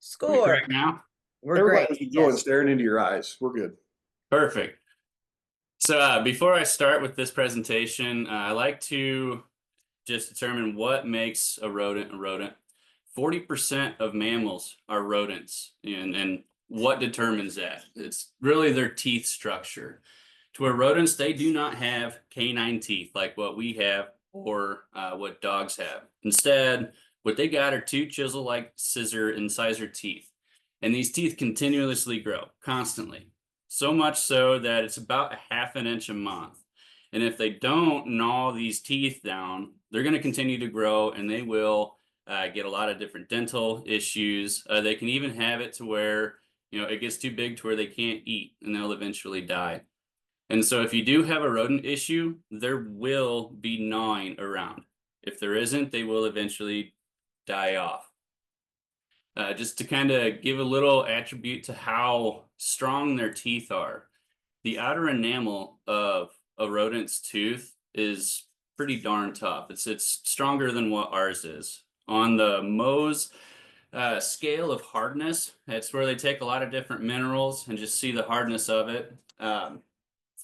We Score. correct now? We're great. Everybody keep going, Yes. staring into your eyes. We're good. Perfect. So before I start with this presentation, I like to just determine what makes a rodent a rodent. 40% of mammals are rodents, and what determines that? It's really their teeth structure. To where rodents, they do not have canine teeth like what we have or what dogs have. Instead, what they got are two chisel-like scissor incisor teeth. And these teeth continuously grow, constantly. So much so that it's about a half an inch a month. And if they don't gnaw these teeth down, they're going to continue to grow and they will get a lot of different dental issues. They can even have it to where, it gets too big to where they can't eat and they'll eventually die. And so if you do have a rodent issue, there will be gnawing around. If there isn't, they will eventually die off. Just to kind of give a little attribute to how strong their teeth are. The outer enamel of a rodent's tooth is pretty darn tough. It's stronger than what ours is. On the Mohs scale of hardness, that's where they take a lot of different minerals and just see the hardness of it. And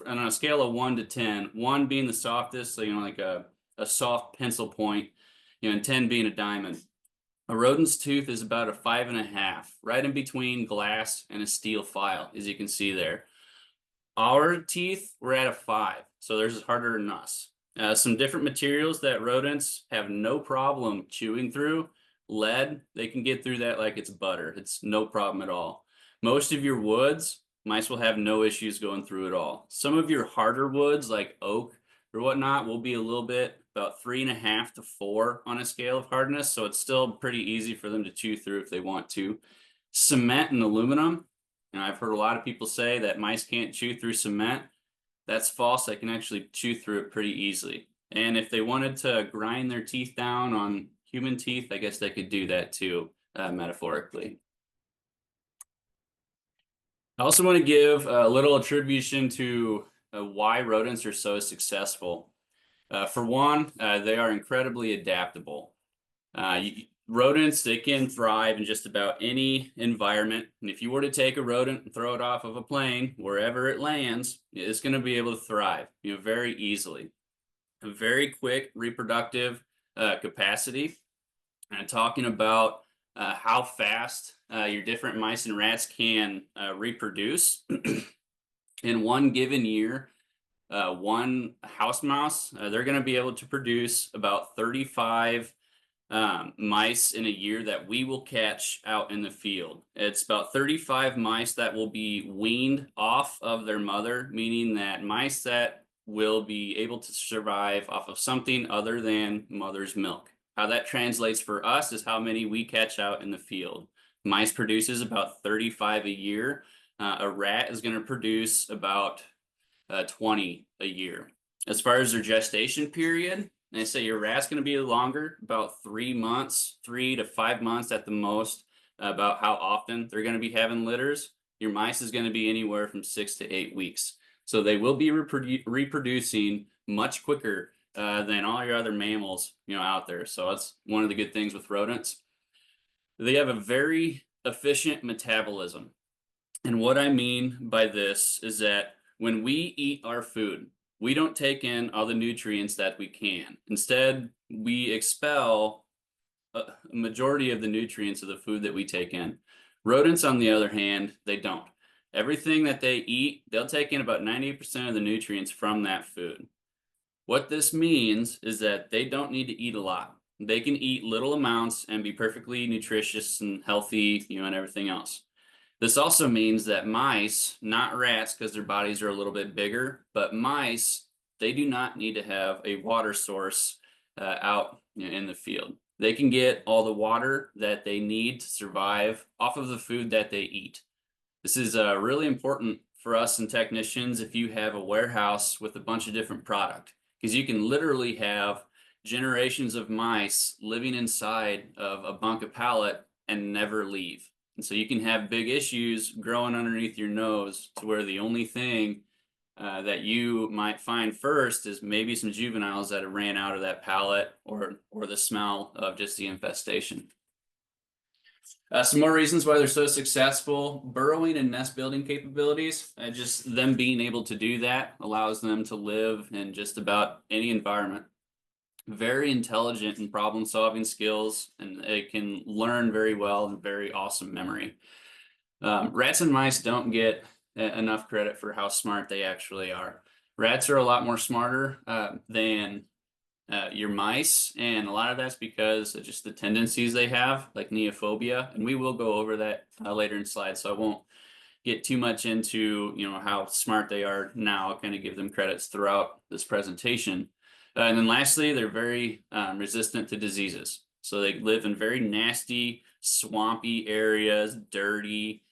on a scale of 1 to 10, 1 being the softest, so like a soft pencil point, and 10 being a diamond. A rodent's tooth is about a 5.5, right in between glass and a steel file, as you can see there. Our teeth, we're at a 5, so theirs is harder than us. Some different materials that rodents have no problem chewing through. Lead, they can get through that like it's butter. It's no problem at all. Most of your woods, mice will have no issues going through at all. Some of your harder woods, like oak or whatnot, will be a little bit about 3.5 to 4 on a scale of hardness, so it's still pretty easy for them to chew through if they want to. Cement and aluminum, and I've heard a lot of people say that mice can't chew through cement. That's false. They can actually chew through it pretty easily. And if they wanted to grind their teeth down on human teeth, I guess they could do that too, metaphorically. I also want to give a little attribution to why rodents are so successful. For one, they are incredibly adaptable. Rodents, they can thrive in just about any environment. And if you were to take a rodent and throw it off of a plane, wherever it lands, it's going to be able to thrive, very easily. A very quick reproductive capacity. And talking about how fast your different mice and rats can reproduce in one given year. One house mouse, they're going to be able to produce about 35 mice in a year that we will catch out in the field. It's about 35 mice that will be weaned off of their mother, meaning that mice that will be able to survive off of something other than mother's milk. How that translates for us is how many we catch out in the field. Mice produces about 35 a year. A rat is going to produce about 20 a year. As far as their gestation period, they say your rat's going to be longer, about 3 months, 3 to 5 months at the most, about how often they're going to be having litters. Your mice is going to be anywhere from 6 to 8 weeks. So they will be reproducing much quicker than all your other mammals, out there. So that's one of the good things with rodents. They have a very efficient metabolism. And what I mean by this is that when we eat our food, we don't take in all the nutrients that we can. Instead, we expel a majority of the nutrients of the food that we take in. Rodents, on the other hand, they don't. Everything that they eat, they'll take in about 90% of the nutrients from that food. What this means is that they don't need to eat a lot. They can eat little amounts and be perfectly nutritious and healthy, and everything else. This also means that mice, not rats because their bodies are a little bit bigger, but mice, they do not need to have a water source out in the field. They can get all the water that they need to survive off of the food that they eat. This is really important for us and technicians if you have a warehouse with a bunch of different product, because you can literally have generations of mice living inside of a bunk of pallet and never leave. And so you can have big issues growing underneath your nose to where the only thing that you might find first is maybe some juveniles that have ran out of that pallet or the smell of just the infestation. Some more reasons why they're so successful: burrowing and nest building capabilities. Just them being able to do that allows them to live in just about any environment. Very intelligent in problem solving skills, and they can learn very well and very awesome memory. Rats and mice don't get enough credit for how smart they actually are. Rats are a lot more smarter than your mice, and a lot of that's because of just the tendencies they have, like neophobia, and we will go over that later in slides, so I won't get too much into how smart they are now. I'll kind of give them credits throughout this presentation. And then lastly, they're very resistant to diseases. So they live in very nasty, swampy areas, dirty.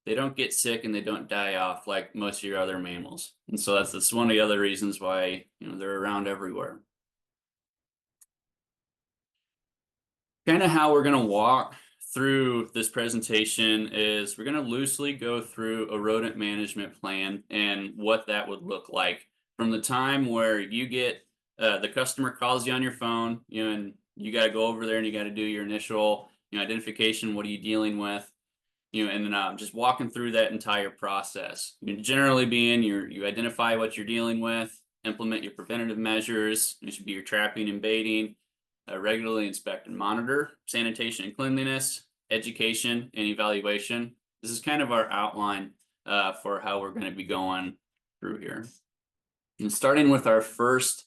They don't get sick and they don't die off like most of your other mammals. And so that's one of the other reasons why they're around everywhere. Kind of how we're going to walk through this presentation is we're going to loosely go through a rodent management plan and what that would look like from the time where you get the customer calls you on your phone, and you got to go over there and you got to do your initial identification. What are you dealing with? And then just walking through that entire process. Generally being you identify what you're dealing with, implement your preventative measures. It should be your trapping and baiting, regularly inspect and monitor, sanitation and cleanliness, education and evaluation. This is kind of our outline for how we're going to be going through here. And starting with our first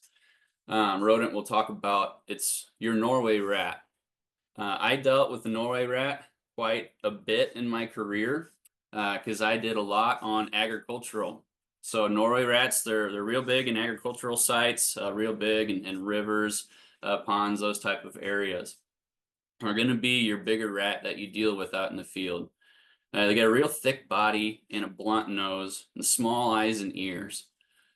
rodent we'll talk about, it's your Norway rat. I dealt with the Norway rat quite a bit in my career because I did a lot on agricultural. So Norway rats, they're real big in agricultural sites, real big in rivers, ponds, those type of areas. Are going to be your bigger rat that you deal with out in the field. They got a real thick body and a blunt nose and small eyes and ears.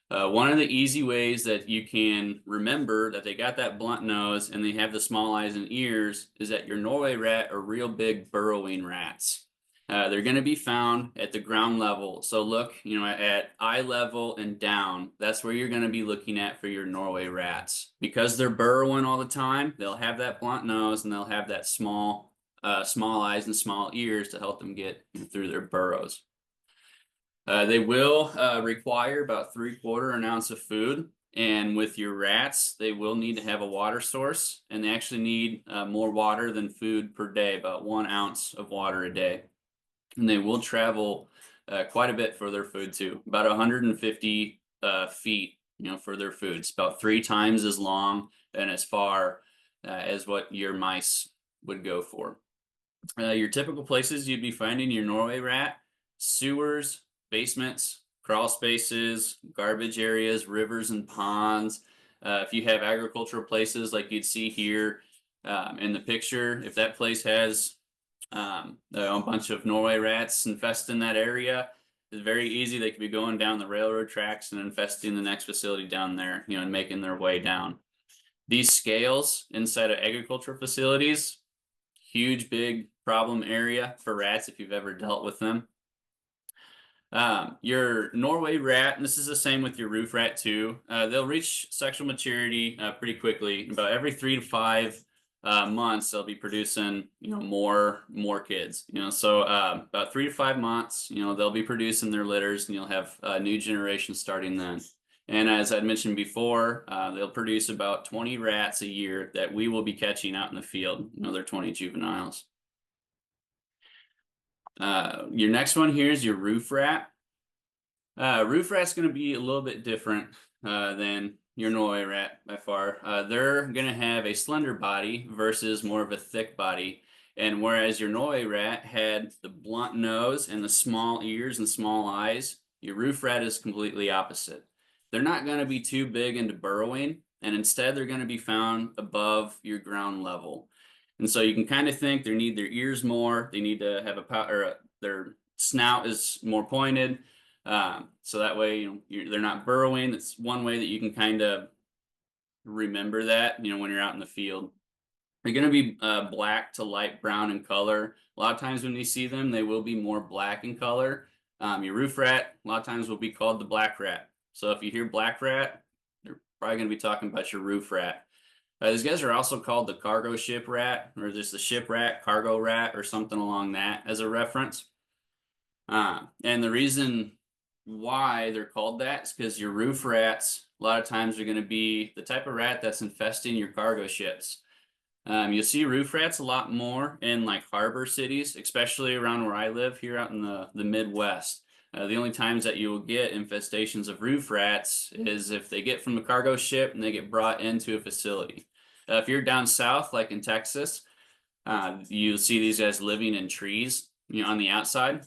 One of the easy ways that you can remember that they got that blunt nose and they have the small eyes and ears is that your Norway rat are real big burrowing rats. They're going to be found at the ground level. So look, at eye level and down. That's where you're going to be looking at for your Norway rats. Because they're burrowing all the time, they'll have that blunt nose and they'll have that small eyes and small ears to help them get through their burrows. They will require about 3/4 an ounce of food. And with your rats, they will need to have a water source, and they actually need more water than food per day, about 1 ounce of water a day. And they will travel quite a bit for their food too, about 150 feet, for their food. It's about 3 times as long and as far as what your mice would go for. Your typical places you'd be finding your Norway rat: sewers, basements, crawl spaces, garbage areas, rivers and ponds. If you have agricultural places like you'd see here in the picture, if that place has a bunch of Norway rats infesting that area, it's very easy. They could be going down the railroad tracks and infesting the next facility down there, and making their way down. These scales inside of agricultural facilities, huge, big problem area for rats if you've ever dealt with them. Your Norway rat, and this is the same with your roof rat too, they'll reach sexual maturity pretty quickly. About every 3 to 5 months, they'll be producing more kids. So about 3 to 5 months, they'll be producing their litters, and you'll have a new generation starting then. And as I mentioned before, they'll produce about 20 rats a year that we will be catching out in the field. They're 20 juveniles. Your next one here is your roof rat. Roof rat's going to be a little bit different than your Norway rat by far. They're going to have a slender body versus more of a thick body. And whereas your Norway rat had the blunt nose and the small ears and small eyes, your roof rat is completely opposite. They're not going to be too big into burrowing, and instead they're going to be found above your ground level. And so you can kind of think they need their ears more. They need to have their snout is more pointed. So that way, they're not burrowing. That's one way that you can kind of remember that, when you're out in the field. They're going to be black to light brown in color. A lot of times when you see them, they will be more black in color. Your roof rat, a lot of times will be called the black rat. So if you hear black rat, you're probably going to be talking about your roof rat. These guys are also called the cargo ship rat, or just the ship rat, cargo rat, or something along that as a reference. And the reason why they're called that is because your roof rats, a lot of times, are going to be the type of rat that's infesting your cargo ships. You'll see roof rats a lot more in like harbor cities, especially around where I live here out in the Midwest. The only times that you will get infestations of roof rats is if they get from a cargo ship and they get brought into a facility. If you're down south, like in Texas, you'll see these guys living in trees, on the outside.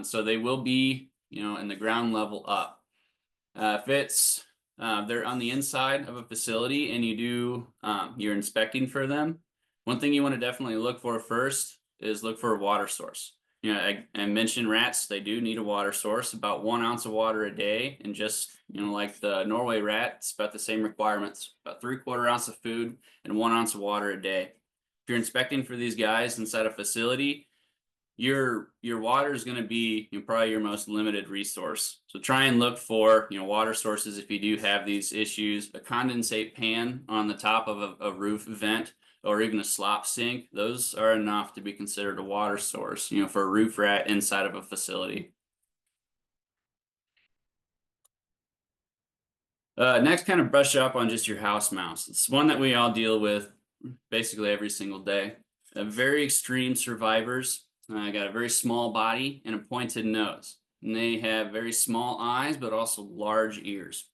So they will be, in the ground level up. If it's they're on the inside of a facility and you're inspecting for them, one thing you want to definitely look for first is look for a water source. I mentioned rats, they do need a water source, about 1 ounce of water a day, and just, like the Norway rat, it's about the same requirements, about 3/4 ounce of food and 1 ounce of water a day. If you're inspecting for these guys inside a facility, your water is going to be, probably your most limited resource. So try and look for, water sources if you do have these issues. A condensate pan on the top of a roof vent, or even a slop sink, those are enough to be considered a water source, for a roof rat inside of a facility. Next, kind of brush up on just your house mouse. It's one that we all deal with basically every single day. Very extreme survivors. Got a very small body and a pointed nose. And they have very small eyes, but also large ears.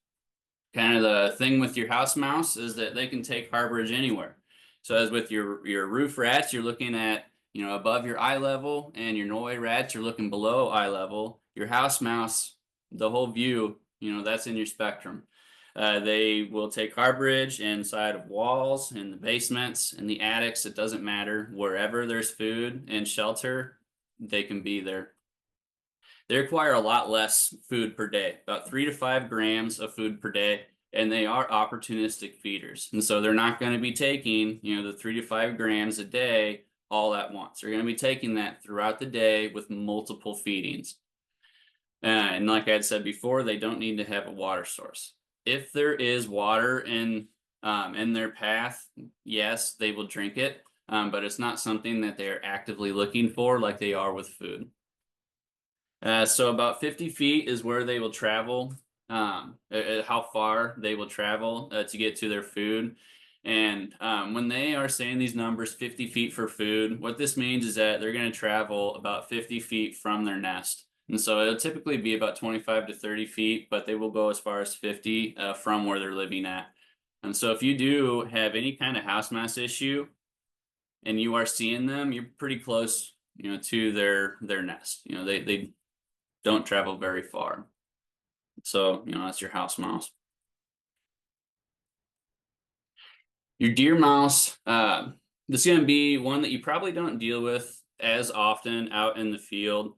Kind of the thing with your house mouse is that they can take harborage anywhere. So as with your roof rats, you're looking at, above your eye level, and your Norway rats, you're looking below eye level. Your house mouse, the whole view, that's in your spectrum. They will take harborage inside of walls, in the basements, in the attics. It doesn't matter. Wherever there's food and shelter, they can be there. They require a lot less food per day, about 3 to 5 grams of food per day, and they are opportunistic feeders. And so they're not going to be taking, the 3 to 5 grams a day all at once. They're going to be taking that throughout the day with multiple feedings. And like I had said before, they don't need to have a water source. If there is water in their path, yes, they will drink it, but it's not something that they're actively looking for like they are with food. So about 50 feet is where they will travel, how far they will travel to get to their food. And when they are saying these numbers, 50 feet for food, what this means is that they're going to travel about 50 feet from their nest. And so it'll typically be about 25 to 30 feet, but they will go as far as 50 from where they're living at. And so if you do have any kind of house mouse issue and you are seeing them, you're pretty close, to their nest. They don't travel very far. So, that's your house mouse. Your deer mouse, this is going to be one that you probably don't deal with as often out in the field,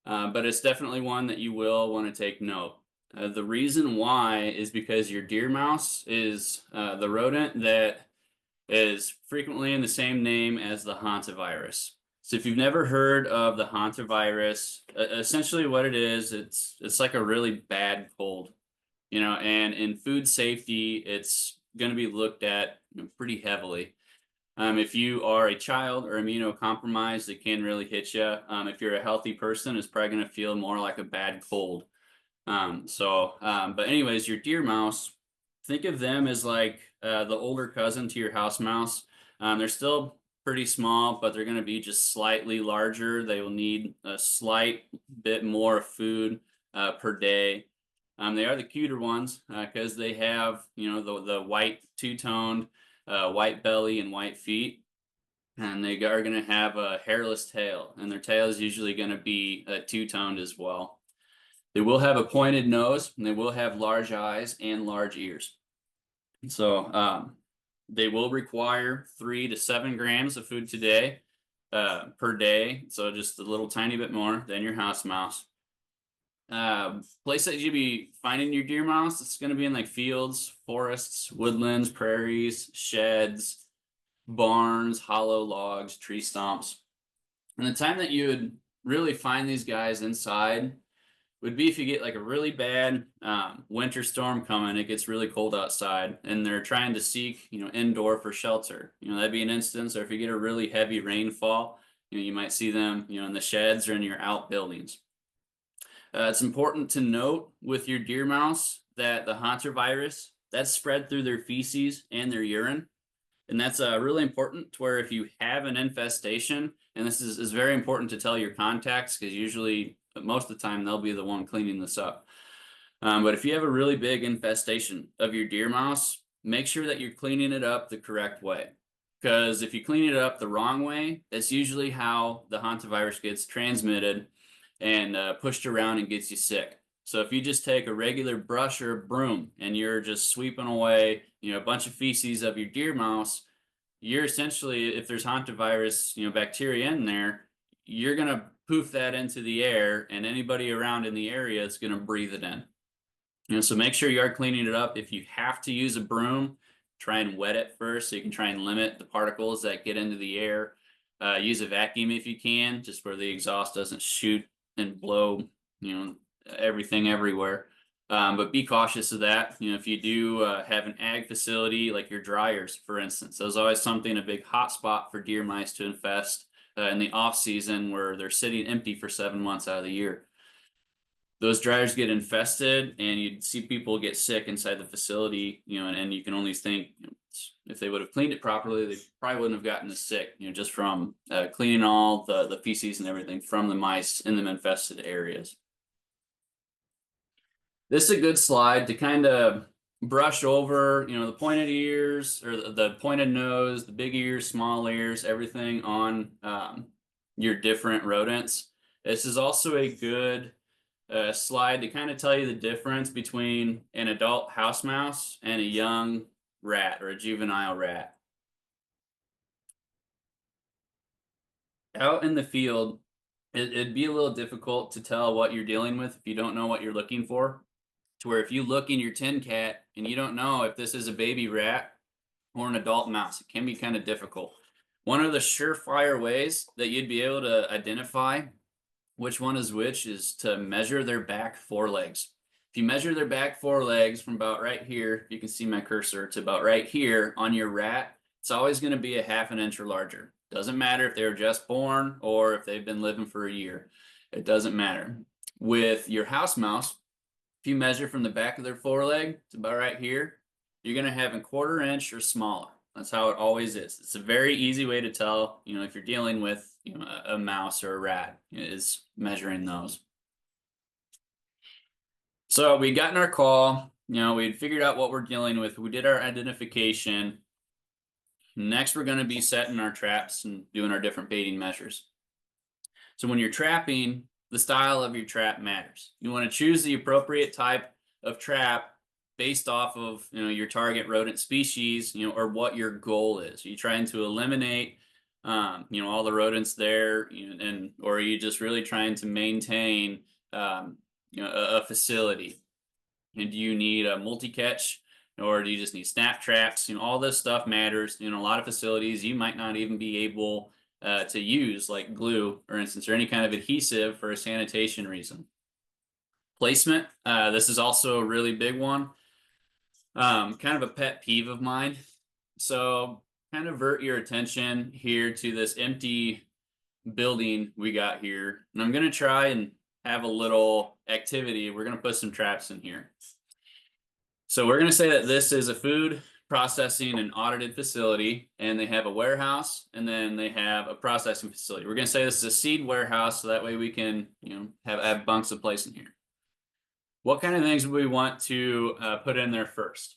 but it's definitely one that you will want to take note. The reason why is because your deer mouse is the rodent that is frequently in the same name as the hantavirus. So if you've never heard of the hantavirus, essentially what it is, it's like a really bad cold, and in food safety, it's going to be looked at pretty heavily. If you are a child or immunocompromised, it can really hit you. If you're a healthy person, it's probably going to feel more like a bad cold. But anyways, your deer mouse, think of them as like the older cousin to your house mouse. They're still pretty small, but they're going to be just slightly larger. They will need a slight bit more food per day. They are the cuter ones because they have, the white two-toned white belly and white feet. And they are going to have a hairless tail, and their tail is usually going to be two-toned as well. They will have a pointed nose, and they will have large eyes and large ears. So they will require 3 to 7 grams of food today per day. So just a little tiny bit more than your house mouse. Place that you'd be finding your deer mouse, it's going to be in like fields, forests, woodlands, prairies, sheds, barns, hollow logs, tree stumps. And the time that you would really find these guys inside would be if you get like a really bad winter storm coming, it gets really cold outside, and they're trying to seek, indoor for shelter. That'd be an instance. Or if you get a really heavy rainfall, you might see them, in the sheds or in your outbuildings. It's important to note with your deer mouse that the hantavirus that's spread through their feces and their urine. And that's really important to where if you have an infestation, and this is very important to tell your contacts because usually, most of the time, they'll be the one cleaning this up. But if you have a really big infestation of your deer mouse, make sure that you're cleaning it up the correct way. Because if you clean it up the wrong way, that's usually how the hantavirus gets transmitted and pushed around and gets you sick. So if you just take a regular brush or a broom and you're just sweeping away, a bunch of feces of your deer mouse, you're essentially, if there's hantavirus, bacteria in there, you're gonna poof that into the air, and anybody around in the area is gonna breathe it in. So make sure you are cleaning it up. If you have to use a broom, try and wet it first so you can try and limit the particles that get into the air. Use a vacuum if you can, just where the exhaust doesn't shoot and blow, everything everywhere. But be cautious of that. If you do have an ag facility, like your dryers, for instance, there's always something, a big hot spot for deer mice to infest in the off season where they're sitting empty for 7 months out of the year. Those dryers get infested and you'd see people get sick inside the facility, and you can only think, if they would have cleaned it properly, they probably wouldn't have gotten this sick, just from cleaning all the feces and everything from the mice in the infested areas. This is a good slide to kind of brush over, the pointed ears or the pointed nose, the big ears, small ears, everything on your different rodents. This is also a good slide to kind of tell you the difference between an adult house mouse and a young rat or a juvenile rat. Out in the field, it'd be a little difficult to tell what you're dealing with if you don't know what you're looking for. To where if you look in your tin cat and you don't know if this is a baby rat or an adult mouse, it can be kind of difficult. One of the surefire ways that you'd be able to identify which one is which is to measure their back forelegs. If you measure their back forelegs from about right here, you can see my cursor, to about right here on your rat, it's always going to be a ½ inch or larger. Doesn't matter if they were just born or if they've been living for a year. It doesn't matter. With your house mouse, if you measure from the back of their foreleg to about right here, you're going to have a ½ inch or smaller. That's how it always is. It's a very easy way to tell, if you're dealing with, a mouse or a rat, is measuring those. So we got in our call, we'd figured out what we're dealing with. We did our identification. Next, we're going to be setting our traps and doing our different baiting measures. So when you're trapping, the style of your trap matters. You want to choose the appropriate type of trap based off of your target rodent species, or what your goal is. Are you trying to eliminate all the rodents there, or are you just really trying to maintain a facility? And do you need a multi-catch, or do you just need snap traps? All this stuff matters. A lot of facilities you might not even be able to use, like glue, for instance, or any kind of adhesive for a sanitation reason. Placement, this is also a really big one. Kind of a pet peeve of mine. So kind of divert your attention here to this empty building we got here. And I'm going to try and have a little activity. We're going to put some traps in here. So we're going to say that this is a food processing and audited facility, and they have a warehouse, and then they have a processing facility. We're going to say this is a seed warehouse, so that way we can, have bunks of place in here. What kind of things do we want to put in there first?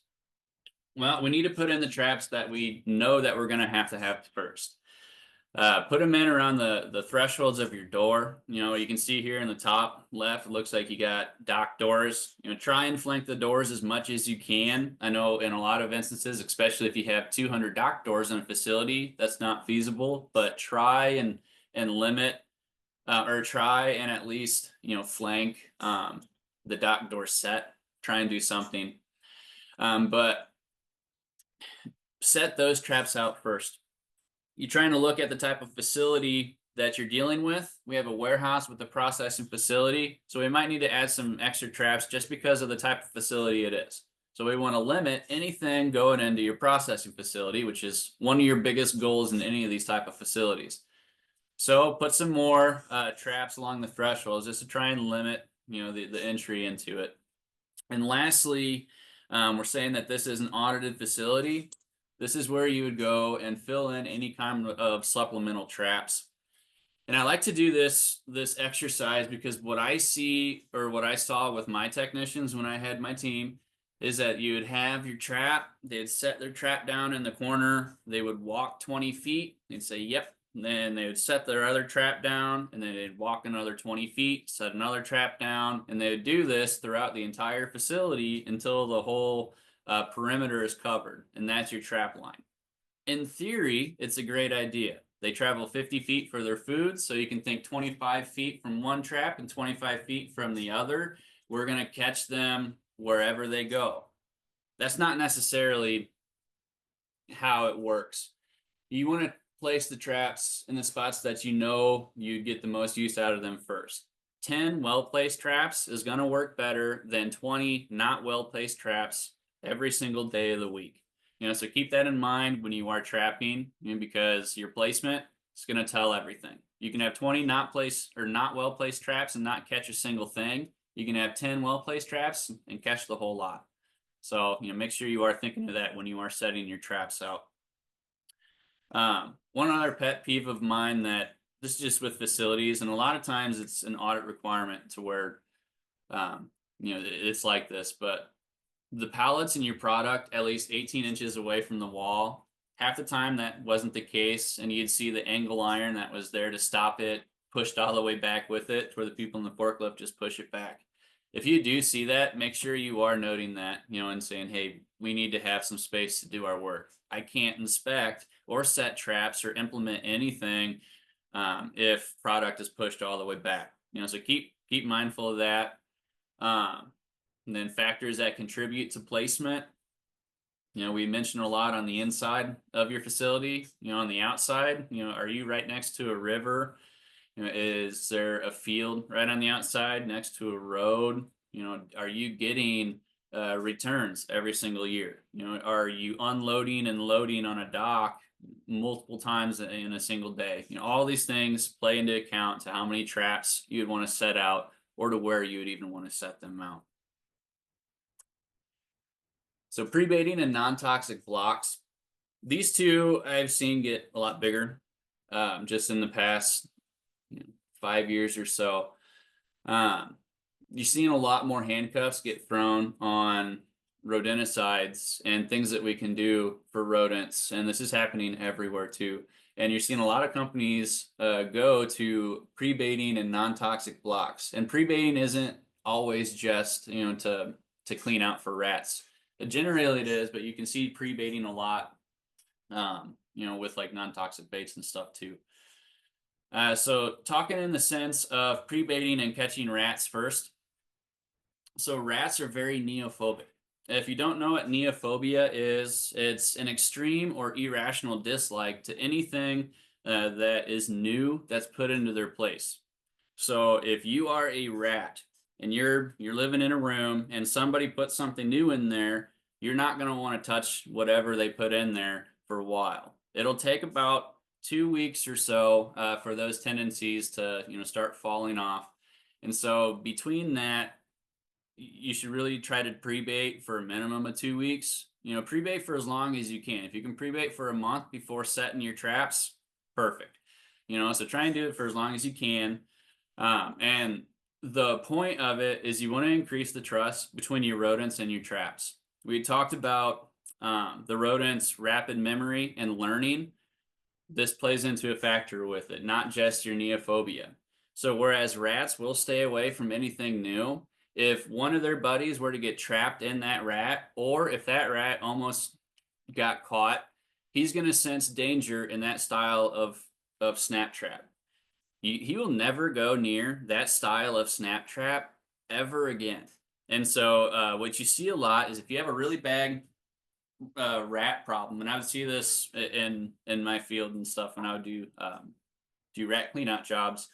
Well, we need to put in the traps that we know that we're going to have first. Put them in around the thresholds of your door. You can see here in the top left, it looks like you got dock doors. Try and flank the doors as much as you can. I know in a lot of instances, especially if you have 200 dock doors in a facility, that's not feasible, but try and limit, or try and at least, flank the dock door set. Try and do something. But set those traps out first. You're trying to look at the type of facility that you're dealing with. We have a warehouse with a processing facility, so we might need to add some extra traps just because of the type of facility it is. So we want to limit anything going into your processing facility, which is one of your biggest goals in any of these type of facilities. So put some more traps along the thresholds just to try and limit, the entry into it. And lastly, we're saying that this is an audited facility. This is where you would go and fill in any kind of supplemental traps. And I like to do this exercise because what I see, or what I saw with my technicians when I had my team, is that you would have your trap, they'd set their trap down in the corner, they would walk 20 feet, they'd say, yep, and then they would set their other trap down, and then they'd walk another 20 feet, set another trap down, and they would do this throughout the entire facility until the whole perimeter is covered, and that's your trap line. In theory, it's a great idea. They travel 50 feet for their food, so you can think 25 feet from one trap and 25 feet from the other. We're going to catch them wherever they go. That's not necessarily how it works. You want to place the traps in the spots that you get the most use out of them first. 10 well-placed traps is going to work better than 20 not well-placed traps every single day of the week. So keep that in mind when you are trapping, because your placement is going to tell everything. You can have 20 not well-placed traps and not catch a single thing. You can have 10 well-placed traps and catch the whole lot. So, make sure you are thinking of that when you are setting your traps out. One other pet peeve of mine, that this is just with facilities, and a lot of times it's an audit requirement to where, it's like this, but the pallets in your product at least 18 inches away from the wall. Half the time that wasn't the case, and you'd see the angle iron that was there to stop it pushed all the way back with it, where the people in the forklift just push it back. If you do see that, make sure you are noting that, and saying, hey, we need to have some space to do our work. I can't inspect or set traps or implement anything if product is pushed all the way back. So keep mindful of that. And then factors that contribute to placement. We mentioned a lot on the inside of your facility. On the outside, are you right next to a river? Is there a field right on the outside next to a road? Are you getting returns every single year? Are you unloading and loading on a dock multiple times in a single day? All these things play into account to how many traps you would want to set out, or to where you would even want to set them out. So pre-baiting and non-toxic blocks, these two I've seen get a lot bigger just in the past 5 years or so. You've seen a lot more handcuffs get thrown on rodenticides and things that we can do for rodents, and this is happening everywhere too. And you're seeing a lot of companies go to pre-baiting and non-toxic blocks. And pre-baiting isn't always just to clean out for rats. Generally it is, but you can see pre-baiting a lot, with like non-toxic baits and stuff too. So talking in the sense of pre-baiting and catching rats first. So rats are very neophobic. If you don't know what neophobia is, it's an extreme or irrational dislike to anything that is new that's put into their place. So if you are a rat and you're living in a room and somebody puts something new in there, you're not going to want to touch whatever they put in there for a while. It'll take about 2 weeks or so for those tendencies to start falling off. And so between that, you should really try to pre-bait for a minimum of 2 weeks. Pre-bait for as long as you can. If you can pre-bait for a month before setting your traps, perfect. So try and do it for as long as you can. And the point of it is you want to increase the trust between your rodents and your traps. We talked about the rodents' rapid memory and learning. This plays into a factor with it, not just your neophobia. So whereas rats will stay away from anything new, if one of their buddies were to get trapped in that rat, or if that rat almost got caught, he's going to sense danger in that style of snap trap. He will never go near that style of snap trap ever again. And so what you see a lot is if you have a really bad rat problem, and I would see this in my field and stuff when I would do do rat cleanout jobs,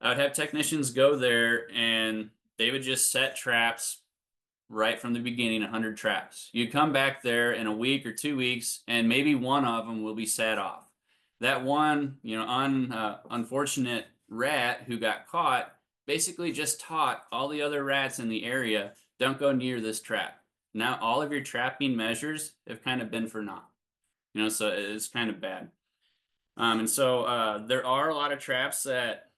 I would have technicians go there and they would just set traps right from the beginning, 100 traps. You come back there in a week or 2 weeks, and maybe one of them will be set off. That one, unfortunate rat who got caught basically just taught all the other rats in the area, don't go near this trap. Now all of your trapping measures have kind of been for naught. So it's kind of bad. And so there are a lot of traps that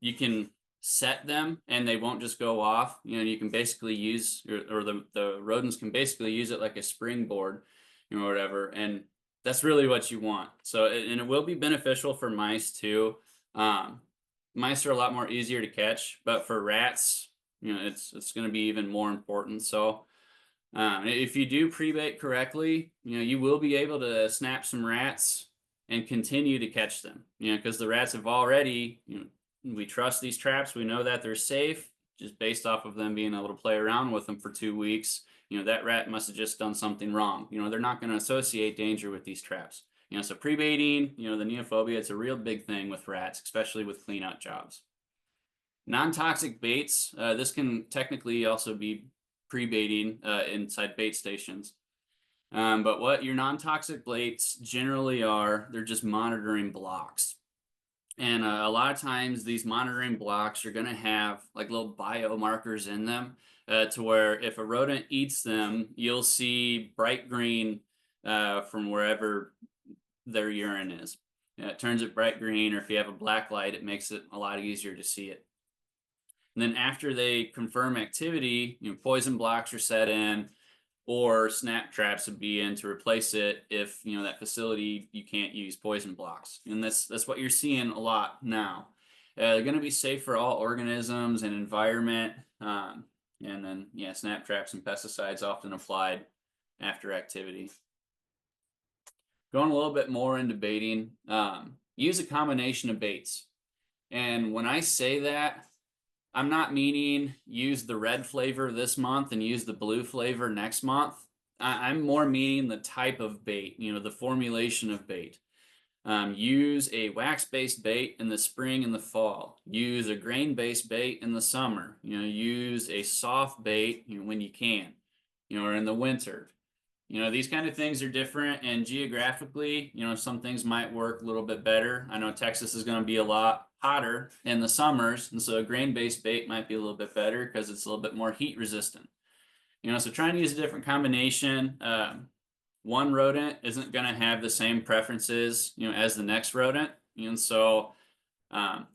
you can set them and they won't just go off. You can basically use, or the rodents can basically use it like a springboard, whatever. And that's really what you want. So, and it will be beneficial for mice too. Mice are a lot more easier to catch, but for rats, it's going to be even more important. So, if you do pre-bait correctly, you will be able to snap some rats and continue to catch them. Because the rats have already, we trust these traps. We know that they're safe just based off of them being able to play around with them for 2 weeks. That rat must have just done something wrong. They're not going to associate danger with these traps. So pre-baiting, the neophobia, it's a real big thing with rats, especially with cleanout jobs. Non-toxic baits, this can technically also be pre-baiting inside bait stations. But what your non-toxic baits generally are, they're just monitoring blocks. And a lot of times these monitoring blocks are going to have like little biomarkers in them to where if a rodent eats them, you'll see bright green from wherever their urine is. It turns it bright green, or if you have a black light, it makes it a lot easier to see it. And then after they confirm activity, poison blocks are set in, or snap traps would be in to replace it if that facility you can't use poison blocks. And that's what you're seeing a lot now. They're going to be safe for all organisms and environment. And then snap traps and pesticides often applied after activity. Going a little bit more into baiting, use a combination of baits. And when I say that, I'm not meaning use the red flavor this month and use the blue flavor next month. I'm more meaning the type of bait, the formulation of bait. Use a wax-based bait in the spring and the fall. Use a grain-based bait in the summer. Use a soft bait when you can, or in the winter. These kind of things are different, and geographically, some things might work a little bit better. I know Texas is going to be a lot hotter in the summers, and so a grain-based bait might be a little bit better because it's a little bit more heat resistant. So trying to use a different combination. One rodent isn't going to have the same preferences, as the next rodent, and so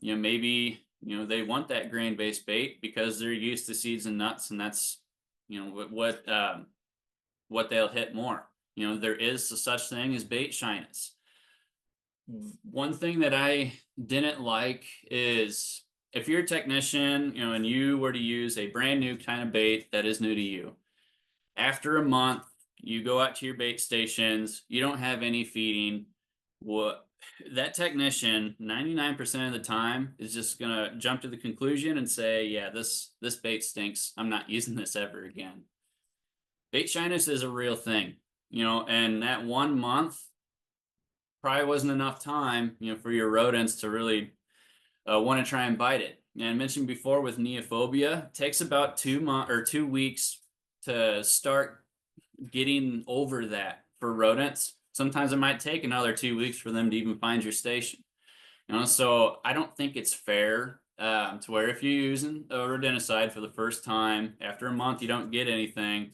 maybe they want that grain-based bait because they're used to seeds and nuts, and that's what they'll hit more. There is such thing as bait shyness. One thing that I didn't like is if you're a technician, and you were to use a brand new kind of bait that is new to you, after a month, you go out to your bait stations, you don't have any feeding. That technician, 99% of the time, is just gonna jump to the conclusion and say, yeah, this bait stinks. I'm not using this ever again. Bait shyness is a real thing, and that 1 month probably wasn't enough time, for your rodents to really want to try and bite it. And I mentioned before with neophobia, it takes about 2 months or 2 weeks to start getting over that for rodents. Sometimes it might take another 2 weeks for them to even find your station. So I don't think it's fair to where if you're using a rodenticide for the first time, after a month you don't get anything,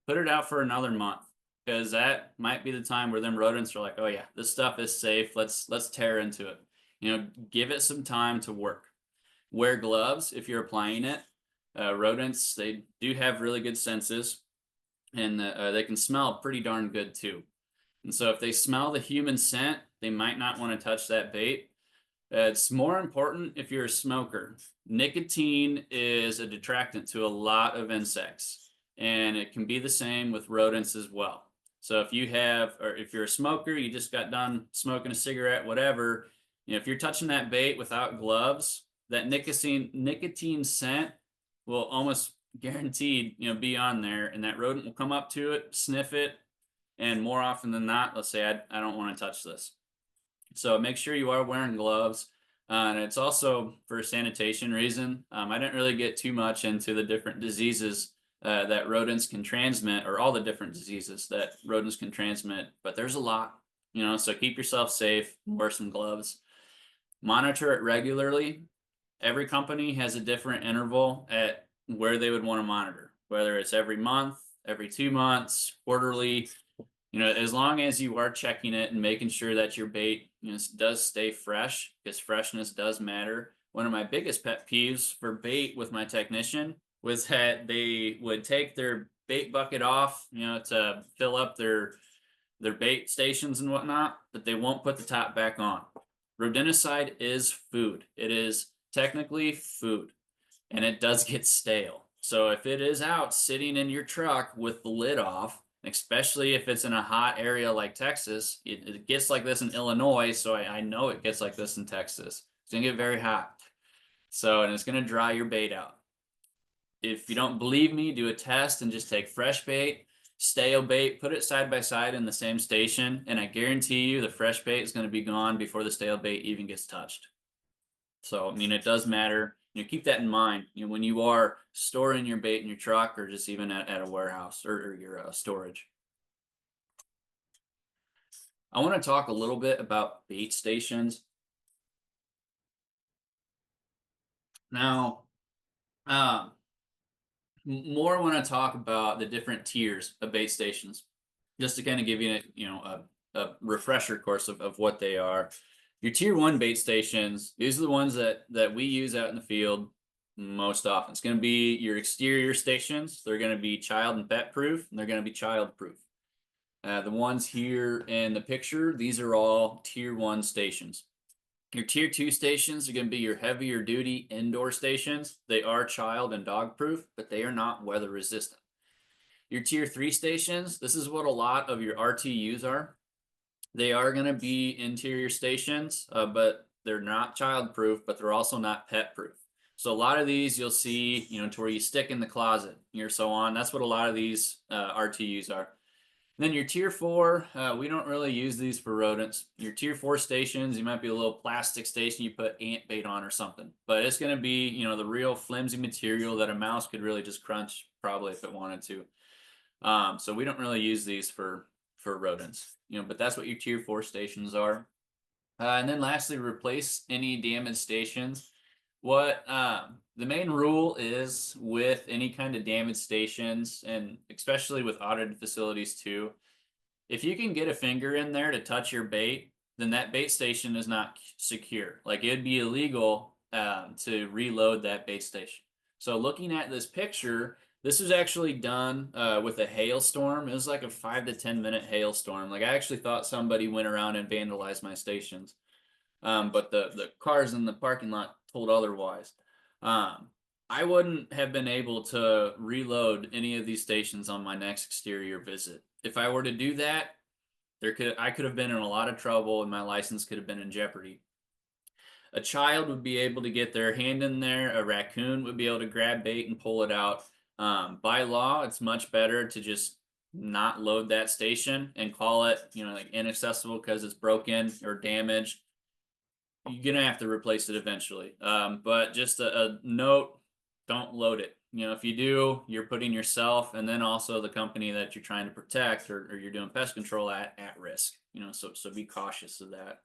put it out for another month, because that might be the time where them rodents are like, oh yeah, this stuff is safe. Let's tear into it. Give it some time to work. Wear gloves if you're applying it. Rodents, they do have really good senses, and they can smell pretty darn good too. And so if they smell the human scent, they might not want to touch that bait. It's more important if you're a smoker. Nicotine is a detractant to a lot of insects, and it can be the same with rodents as well. So if you're a smoker, you just got done smoking a cigarette, whatever, if you're touching that bait without gloves, that nicotine scent will almost guaranteed, be on there, and that rodent will come up to it, sniff it, and more often than not, let's say, I don't want to touch this. So make sure you are wearing gloves. And it's also for a sanitation reason. I didn't really get too much into the different diseases that rodents can transmit, or all the different diseases that rodents can transmit, but there's a lot, so keep yourself safe, wear some gloves, monitor it regularly. Every company has a different interval at where they would want to monitor, whether it's every month, every 2 months, quarterly. As long as you are checking it and making sure that your bait, does stay fresh, because freshness does matter. One of my biggest pet peeves for bait with my technician was that they would take their bait bucket off, to fill up their bait stations and whatnot, but they won't put the top back on. Rodenticide is food. It is technically food, and it does get stale. So if it is out sitting in your truck with the lid off, especially if it's in a hot area like Texas, it gets like this in Illinois, so I know it gets like this in Texas. It's gonna get very hot. So, and it's gonna dry your bait out. If you don't believe me, do a test and just take fresh bait, stale bait, put it side by side in the same station, and I guarantee you the fresh bait is gonna be gone before the stale bait even gets touched. So, it does matter. Keep that in mind. When you are storing your bait in your truck, or just even at a warehouse, or your storage. I want to talk a little bit about bait stations. Now, um, more want to talk about the different tiers of bait stations, just to kind of give you, a refresher course of what they are. Your tier one bait stations, these are the ones that we use out in the field most often. It's going to be your exterior stations. They're going to be child and pet proof, and they're going to be child proof. The ones here in the picture, these are all tier one stations. Your tier two stations are going to be your heavier duty indoor stations. They are child and dog proof, but they are not weather resistant. Your tier three stations, this is what a lot of your RTUs are. They are going to be interior stations, but they're not child proof, but they're also not pet proof. So a lot of these you'll see, to where you stick in the closet, or so on. That's what a lot of these RTUs are. Then your tier four, we don't really use these for rodents. Your tier four stations, you might be a little plastic station you put ant bait on or something, but it's going to be, the real flimsy material that a mouse could really just crunch probably if it wanted to. So we don't really use these for rodents, but that's what your tier four stations are. And then lastly, replace any damaged stations. What the main rule is with any kind of damaged stations, and especially with audited facilities too, if you can get a finger in there to touch your bait, then that bait station is not secure. Like, it'd be illegal to reload that bait station. So looking at this picture, this was actually done with a hailstorm. It was like a 5 to 10 minute hailstorm. Like, I actually thought somebody went around and vandalized my stations. But the cars in the parking lot told otherwise. I wouldn't have been able to reload any of these stations on my next exterior visit. If I were to do that, I could have been in a lot of trouble, and my license could have been in jeopardy. A child would be able to get their hand in there. A raccoon would be able to grab bait and pull it out. By law, it's much better to just not load that station and call it, like inaccessible because it's broken or damaged. You're gonna have to replace it eventually. But just a note: don't load it. If you do, you're putting yourself and then also the company that you're trying to protect, or you're doing pest control at risk. So be cautious of that.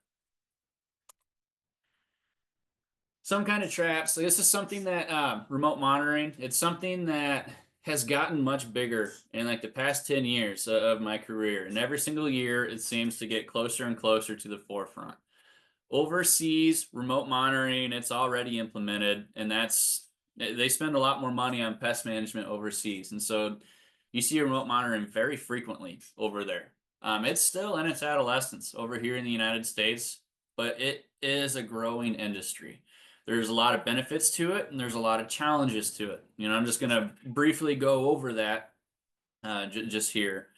Some kind of traps. So this is something that remote monitoring. It's something that has gotten much bigger in like the past 10 years of my career, and every single year it seems to get closer and closer to the forefront. Overseas, remote monitoring, it's already implemented, and they spend a lot more money on pest management overseas, and so you see remote monitoring very frequently over there. It's still in its adolescence over here in the United States, but it is a growing industry. There's a lot of benefits to it, and there's a lot of challenges to it. I'm just going to briefly go over that just here.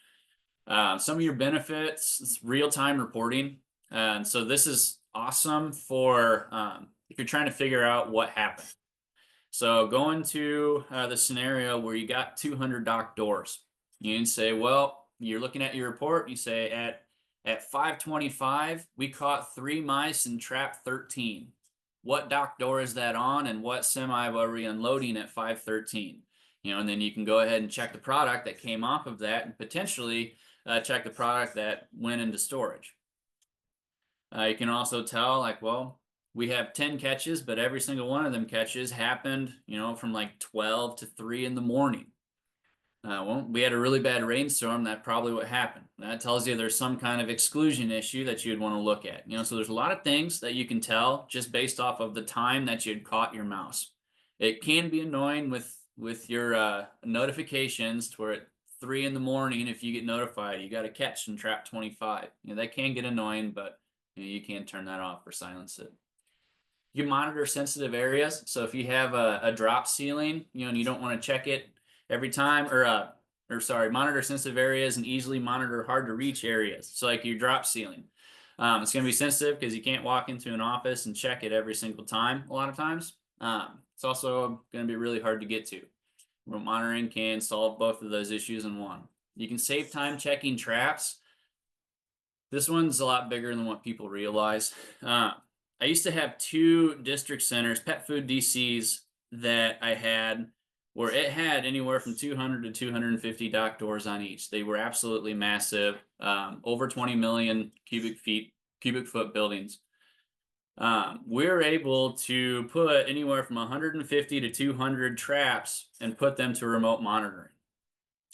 Some of your benefits: real-time reporting. And so this is awesome for if you're trying to figure out what happened. So go into the scenario where you got 200 dock doors. You can say, well, you're looking at your report. You say at 5:25, we caught 3 mice and trapped 13. what dock door is that on and what semi are we unloading at 513? And then you can go ahead and check the product that came off of that and potentially check the product that went into storage. You can also tell, like, well, we have 10 catches, but every single one of them catches happened, from like 12 to 3 in the morning. Well, we had a really bad rainstorm. That's probably what happened. That tells you there's some kind of exclusion issue that you'd want to look at. So there's a lot of things that you can tell just based off of the time that you'd caught your mouse. It can be annoying with your notifications to where at 3 in the morning, if you get notified, you got to catch and trap 25. That can get annoying, but you can turn that off or silence it. You can monitor sensitive areas. So if you have a drop ceiling, and you don't want to check it every time, or sorry, monitor sensitive areas and easily monitor hard to reach areas. So like your drop ceiling, it's going to be sensitive because you can't walk into an office and check it every single time. A lot of times, it's also going to be really hard to get to. Remote monitoring can solve both of those issues in one. You can save time checking traps. This one's a lot bigger than what people realize. I used to have 2 district centers, pet food DCs, that I had where it had anywhere from 200 to 250 dock doors on each. They were absolutely massive, over 20 million cubic foot buildings. We're able to put anywhere from 150 to 200 traps and put them to remote monitoring.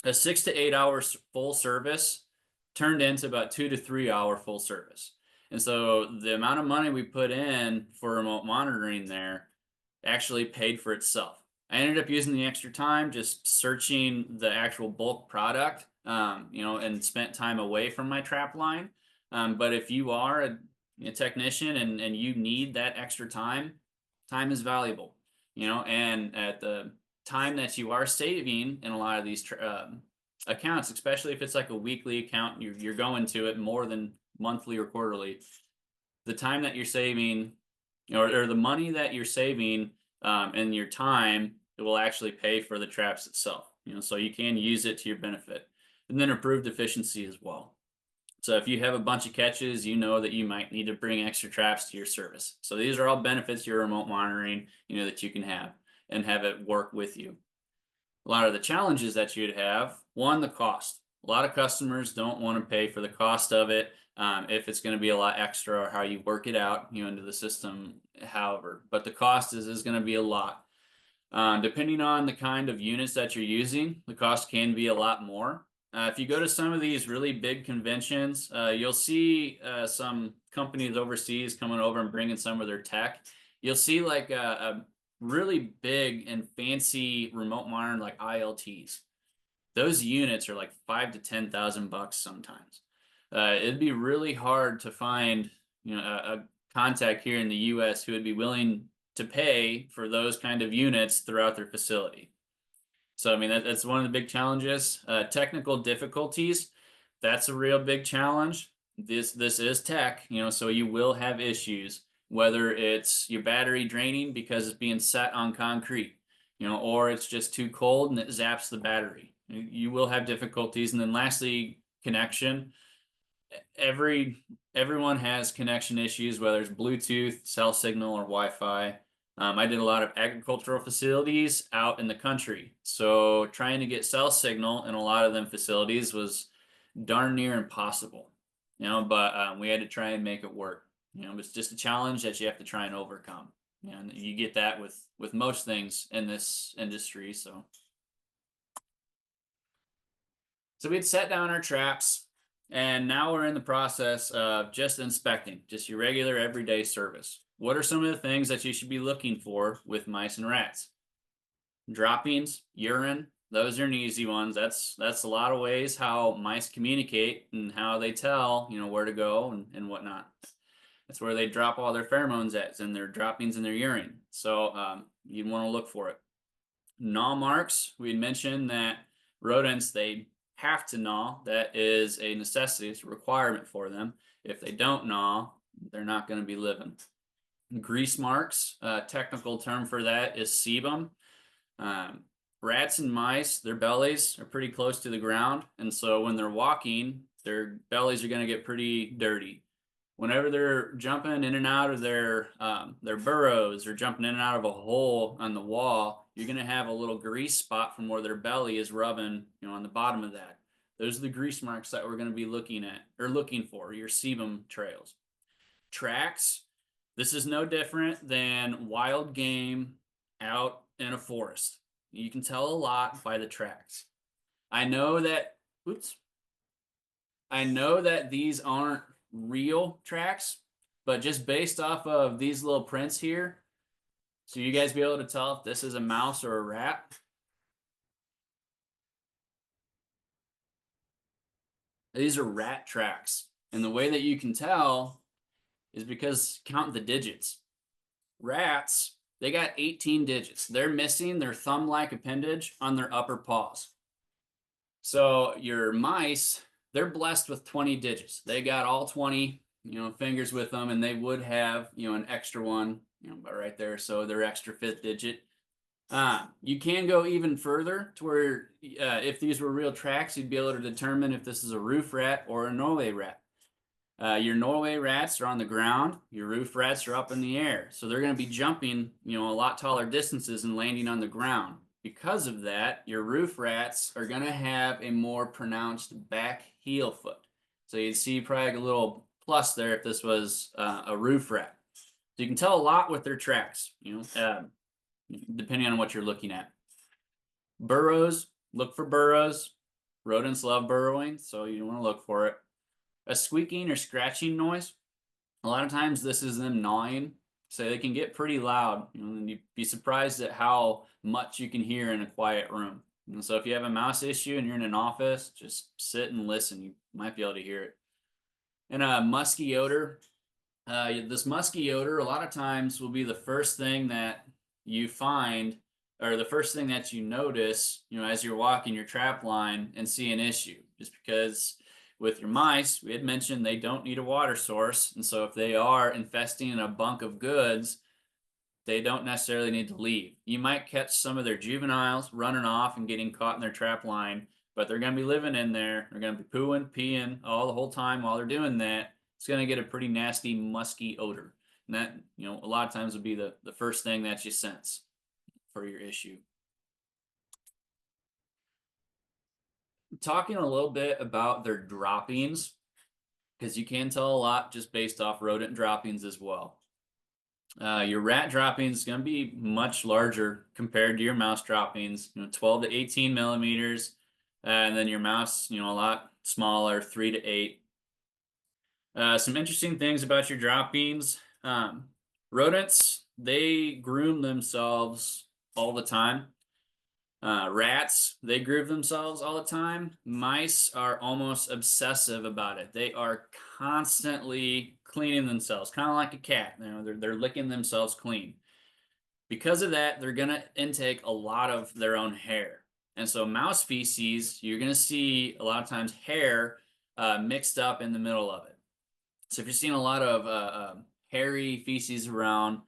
A 6 to 8 hours full service turned into about 2 to 3 hour full service. And so the amount of money we put in for remote monitoring there actually paid for itself. I ended up using the extra time just searching the actual bulk product, and spent time away from my trap line. But if you are a technician and you need that extra time is valuable, and at the time that you are saving in a lot of these accounts, especially if it's like a weekly account, you're going to it more than monthly or quarterly, the time that you're saving or the money that you're saving and your time, it will actually pay for the traps itself, so you can use it to your benefit. And then improved efficiency as well. So if you have a bunch of catches, you know that you might need to bring extra traps to your service. So these are all benefits to your remote monitoring, that you can have and have it work with you. A lot of the challenges that you'd have, one, the cost. A lot of customers don't want to pay for the cost of it if it's going to be a lot extra or how you work it out, into the system, however. But the cost is going to be a lot. Depending on the kind of units that you're using, the cost can be a lot more. If you go to some of these really big conventions, you'll see some companies overseas coming over and bringing some of their tech. You'll see like a really big and fancy remote monitoring like ILTs. Those units are like $5,000 to $10,000 sometimes. It'd be really hard to find, a contact here in the U.S. who would be willing to pay for those kind of units throughout their facility. So, I mean, that's one of the big challenges. Technical difficulties, that's a real big challenge. This is tech, so you will have issues, whether it's your battery draining because it's being set on concrete, or it's just too cold and it zaps the battery. You will have difficulties. And then lastly, connection. Everyone has connection issues, whether it's Bluetooth, cell signal, or Wi-Fi. I did a lot of agricultural facilities out in the country, so trying to get cell signal in a lot of them facilities was darn near impossible. But we had to try and make it work. It's just a challenge that you have to try and overcome. And you get that with most things in this industry. So we'd set down our traps. And now we're in the process of just inspecting, just your regular everyday service. What are some of the things that you should be looking for with mice and rats? Droppings, urine, those are an easy ones. That's a lot of ways how mice communicate and how they tell, where to go and whatnot. That's where they drop all their pheromones at, in their droppings and their urine. So you'd want to look for it. Gnaw marks, we mentioned that rodents, they have to gnaw. That is a necessity. It's a requirement for them. If they don't gnaw, they're not going to be living. Grease marks, technical term for that is sebum. Rats and mice, their bellies are pretty close to the ground, and so when they're walking, their bellies are going to get pretty dirty. whenever they're jumping in and out of their burrows or jumping in and out of a hole on the wall, you're going to have a little grease spot from where their belly is rubbing, on the bottom of that. Those are the grease marks that we're going to be looking at or looking for, your sebum trails. Tracks, this is no different than wild game out in a forest. You can tell a lot by the tracks. I know that, oops, I know that these aren't real tracks, but just based off of these little prints here, so you guys be able to tell if this is a mouse or a rat. These are rat tracks. And the way that you can tell is because count the digits. Rats, they got 18 digits. They're missing their thumb-like appendage on their upper paws. So your mice, they're blessed with 20 digits. They got all 20, fingers with them, and they would have, an extra one, right there. So their extra fifth digit. You can go even further to where if these were real tracks, you'd be able to determine if this is a roof rat or a Norway rat. Your Norway rats are on the ground. Your roof rats are up in the air. So they're going to be jumping, a lot taller distances and landing on the ground. Because of that, your roof rats are going to have a more pronounced back heel foot. So you'd see probably a little plus there if this was a roof rat. So you can tell a lot with their tracks, depending on what you're looking at. Burrows, look for burrows. Rodents love burrowing, so you want to look for it. A squeaking or scratching noise, a lot of times this is them gnawing, so they can get pretty loud, and you'd be surprised at how much you can hear in a quiet room. And so if you have a mouse issue and you're in an office, just sit and listen. You might be able to hear it. And a musky odor, this musky odor a lot of times will be the first thing that you find, or the first thing that you notice, as you're walking your trap line and see an issue, just because with your mice, we had mentioned they don't need a water source. And so if they are infesting in a bunk of goods, they don't necessarily need to leave. You might catch some of their juveniles running off and getting caught in their trap line, but they're going to be living in there. They're going to be pooing, peeing all the whole time while they're doing that. It's going to get a pretty nasty, musky odor. And that, a lot of times would be the first thing that you sense for your issue. Talking a little bit about their droppings, because you can tell a lot just based off rodent droppings as well. Your rat droppings is going to be much larger compared to your mouse droppings, 12 to 18 millimeters, and then your mouse, a lot smaller, 3 to 8. Some interesting things about your droppings. Rodents, they groom themselves all the time. Rats, they groove themselves all the time. Mice are almost obsessive about it. They are constantly cleaning themselves, kind of like a cat. They're licking themselves clean. Because of that, they're gonna intake a lot of their own hair. And so mouse feces, you're gonna see a lot of times hair mixed up in the middle of it. So if you're seeing a lot of hairy feces around,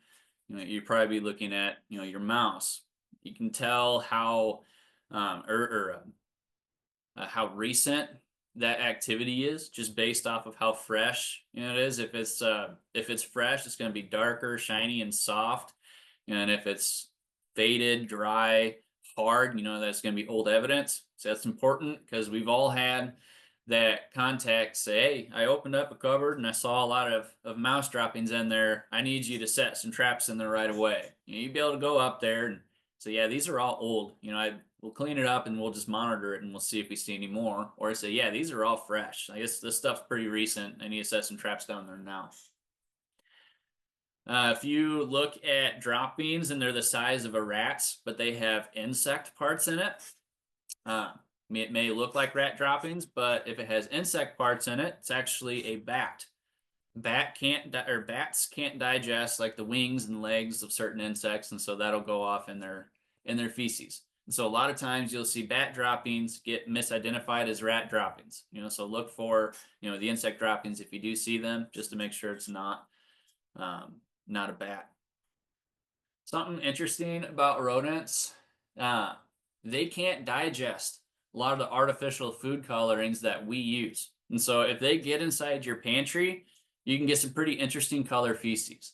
you'd probably be looking at, your mouse. You can tell how how recent that activity is just based off of how fresh it is. If it's fresh, it's going to be darker, shiny, and soft. And if it's faded, dry, hard, that's going to be old evidence. So that's important because we've all had that contact say, hey, I opened up a cupboard and I saw a lot of mouse droppings in there. I need you to set some traps in there right away. You'd be able to go up there and say, yeah, these are all old. We'll clean it up and we'll just monitor it and we'll see if we see any more. Or I say, yeah, these are all fresh. I guess this stuff's pretty recent. I need to set some traps down there now. If you look at droppings and they're the size of a rat's, but they have insect parts in it, it may look like rat droppings, but if it has insect parts in it, it's actually a bat. Bats can't digest like the wings and legs of certain insects, and so that'll go off in their feces. And so a lot of times you'll see bat droppings get misidentified as rat droppings. So look for the insect droppings if you do see them, just to make sure it's not a bat. Something interesting about rodents, they can't digest a lot of the artificial food colorings that we use. And so if they get inside your pantry, you can get some pretty interesting color feces.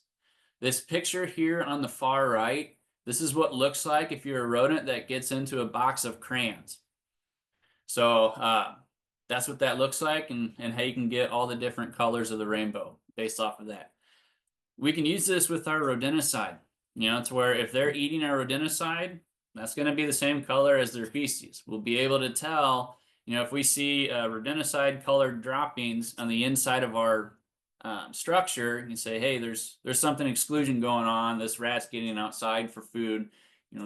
This picture here on the far right, this is what looks like if you're a rodent that gets into a box of crayons. So that's what that looks like, and how you can get all the different colors of the rainbow based off of that. We can use this with our rodenticide, to where if they're eating our rodenticide, that's going to be the same color as their feces. We'll be able to tell, if we see rodenticide colored droppings on the inside of our structure, and say, hey, there's something exclusion going on. This rat's getting outside for food,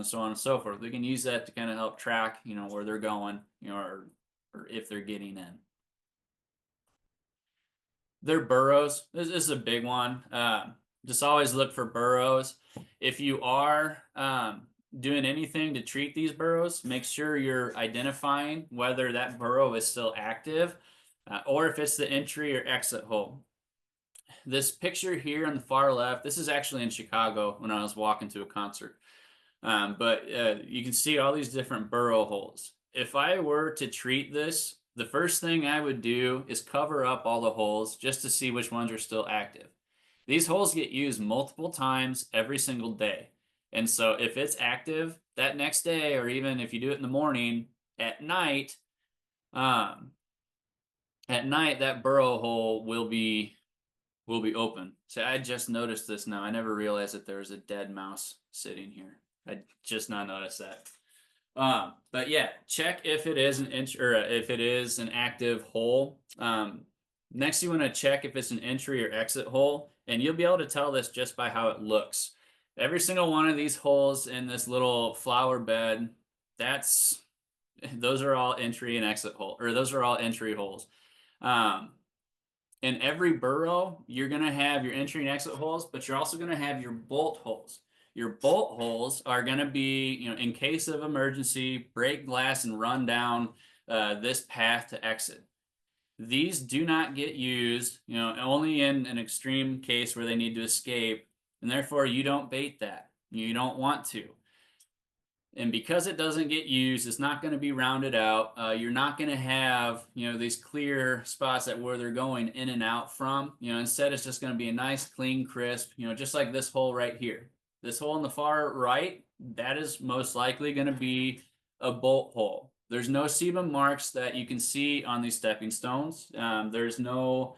so on and so forth. We can use that to kind of help track, where they're going, or if they're getting in. Their burrows. This is a big one. Just always look for burrows. If you are doing anything to treat these burrows, make sure you're identifying whether that burrow is still active or if it's the entry or exit hole. This picture here on the far left, this is actually in Chicago when I was walking to a concert. But you can see all these different burrow holes. If I were to treat this, the first thing I would do is cover up all the holes just to see which ones are still active. These holes get used multiple times every single day. And so if it's active that next day, or even if you do it in the morning, at night, that burrow hole will be open. So I just noticed this now. I never realized that there was a dead mouse sitting here. I just not noticed that. But yeah, check if it is an inch or if it is an active hole. Next, you want to check if it's an entry or exit hole, and you'll be able to tell this just by how it looks. Every single one of these holes in this little flower bed, those are all entry and exit hole, or those are all entry holes. In every burrow, you're going to have your entry and exit holes, but you're also going to have your bolt holes. Your bolt holes are going to be, in case of emergency, break glass and run down this path to exit. These do not get used, only in an extreme case where they need to escape, and therefore you don't bait that. You don't want to. And because it doesn't get used, it's not going to be rounded out. You're not going to have, these clear spots that where they're going in and out from. Instead, it's just going to be a nice, clean, crisp, just like this hole right here. This hole in the far right, that is most likely going to be a bolt hole. There's no sebum marks that you can see on these stepping stones. There's no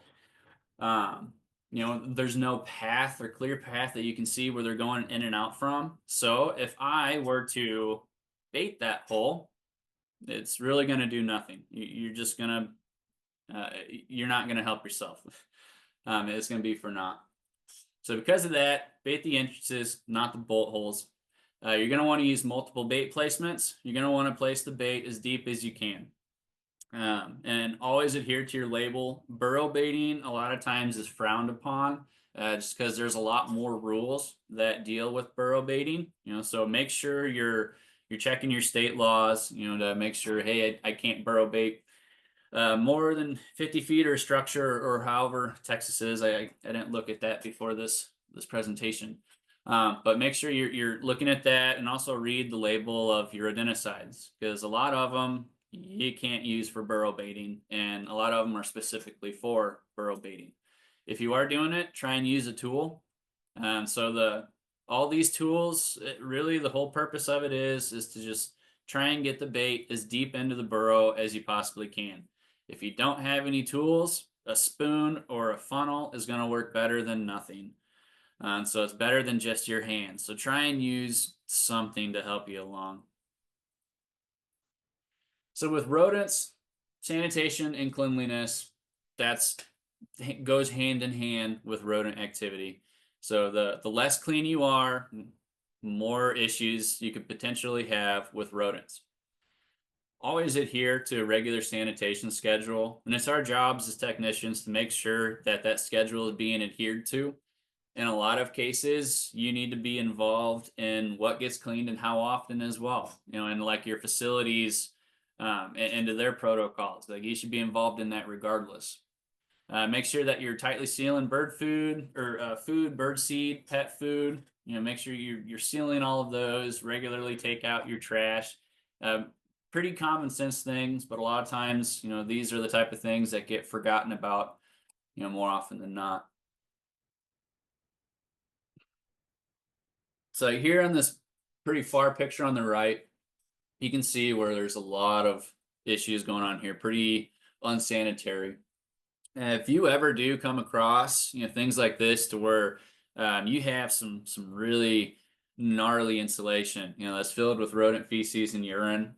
there's no path or clear path that you can see where they're going in and out from. So if I were to bait that hole, it's really going to do nothing. You're just going to, you're not going to help yourself. It's going to be for naught. So because of that, bait the entrances, not the bolt holes. You're going to want to use multiple bait placements. You're going to want to place the bait as deep as you can. And always adhere to your label. Burrow baiting a lot of times is frowned upon just because there's a lot more rules that deal with burrow baiting. So make sure you're checking your state laws. To make sure, hey, I can't burrow bait more than 50 feet or structure or however Texas is. I didn't look at that before this presentation. But make sure you're looking at that, and also read the label of your rodenticides, because a lot of them you can't use for burrow baiting, and a lot of them are specifically for burrow baiting. If you are doing it, try and use a tool. So all these tools, really the whole purpose of it is to just try and get the bait as deep into the burrow as you possibly can. If you don't have any tools, a spoon or a funnel is going to work better than nothing. So it's better than just your hands. So try and use something to help you along. So with rodents, sanitation and cleanliness, goes hand in hand with rodent activity. So the less clean you are, more issues you could potentially have with rodents. Always adhere to a regular sanitation schedule, and it's our jobs as technicians to make sure that schedule is being adhered to. In a lot of cases, you need to be involved in what gets cleaned and how often as well. And like your facilities and to their protocols. Like you should be involved in that regardless. Make sure that you're tightly sealing bird food or food, bird seed, pet food. Make sure you're sealing all of those. Regularly take out your trash. Pretty common sense things, but a lot of times, these are the type of things that get forgotten about, more often than not. So here on this pretty far picture on the right, you can see where there's a lot of issues going on here, pretty unsanitary. If you ever do come across, things like this to where you have some really gnarly insulation, that's filled with rodent feces and urine,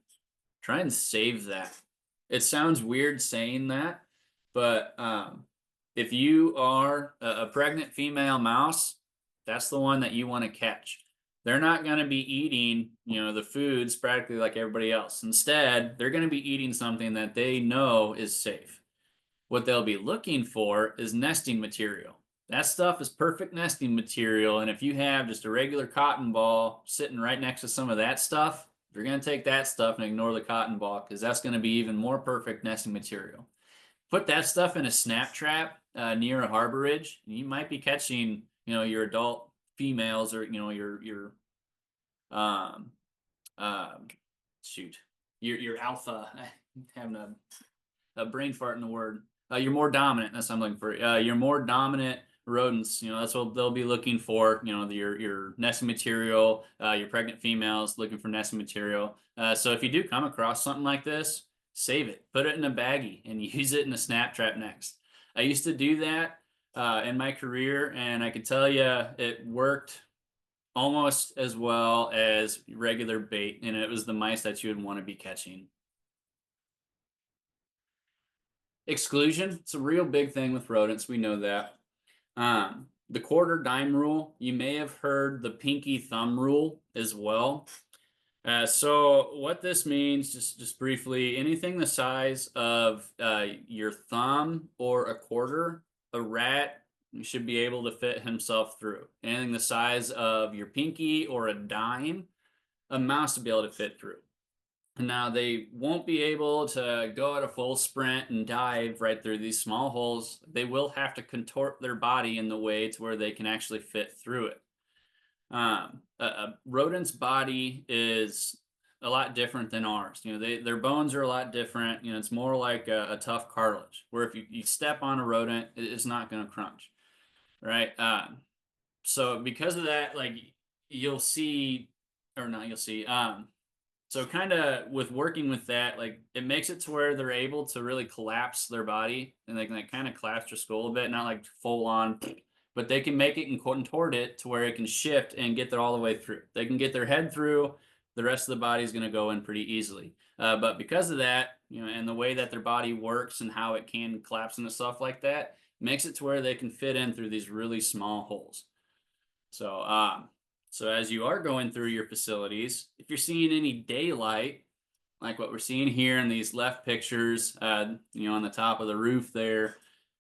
try and save that. It sounds weird saying that, but if you are a pregnant female mouse, that's the one that you want to catch. They're not going to be eating, the foods practically like everybody else. Instead, they're going to be eating something that they know is safe. What they'll be looking for is nesting material. That stuff is perfect nesting material. And if you have just a regular cotton ball sitting right next to some of that stuff, you're going to take that stuff and ignore the cotton ball because that's going to be even more perfect nesting material. Put that stuff in a snap trap near a harborage, and you might be catching, your adult females or, your um, shoot, your alpha. I'm having a brain fart in the word. You're more dominant. That's what I'm looking for. You're more dominant rodents. That's what they'll be looking for. Your nesting material. Your pregnant females looking for nesting material. So if you do come across something like this, save it. Put it in a baggie and use it in a snap trap next. I used to do that in my career, and I could tell you it worked almost as well as regular bait, and it was the mice that you would want to be catching. Exclusion, it's a real big thing with rodents. We know that. The quarter dime rule, you may have heard the pinky thumb rule as well. So what this means, just briefly, anything the size of your thumb or a quarter, a rat should be able to fit himself through. Anything the size of your pinky or a dime, a mouse to be able to fit through. Now, they won't be able to go at a full sprint and dive right through these small holes. They will have to contort their body in the way to where they can actually fit through it. A rodent's body is a lot different than ours. Their bones are a lot different. It's more like a tough cartilage, where if you step on a rodent, it's not going to crunch, right? So because of that, like you'll see, or not, you'll see. So kind of with working with that, like it makes it to where they're able to really collapse their body and they can like kind of collapse their skull a bit, not like full on, but they can make it and contort it to where it can shift and get there all the way through. They can get their head through, the rest of the body is going to go in pretty easily. But because of that, and the way that their body works and how it can collapse into stuff like that, makes it to where they can fit in through these really small holes. So as you are going through your facilities, if you're seeing any daylight, like what we're seeing here in these left pictures, on the top of the roof there,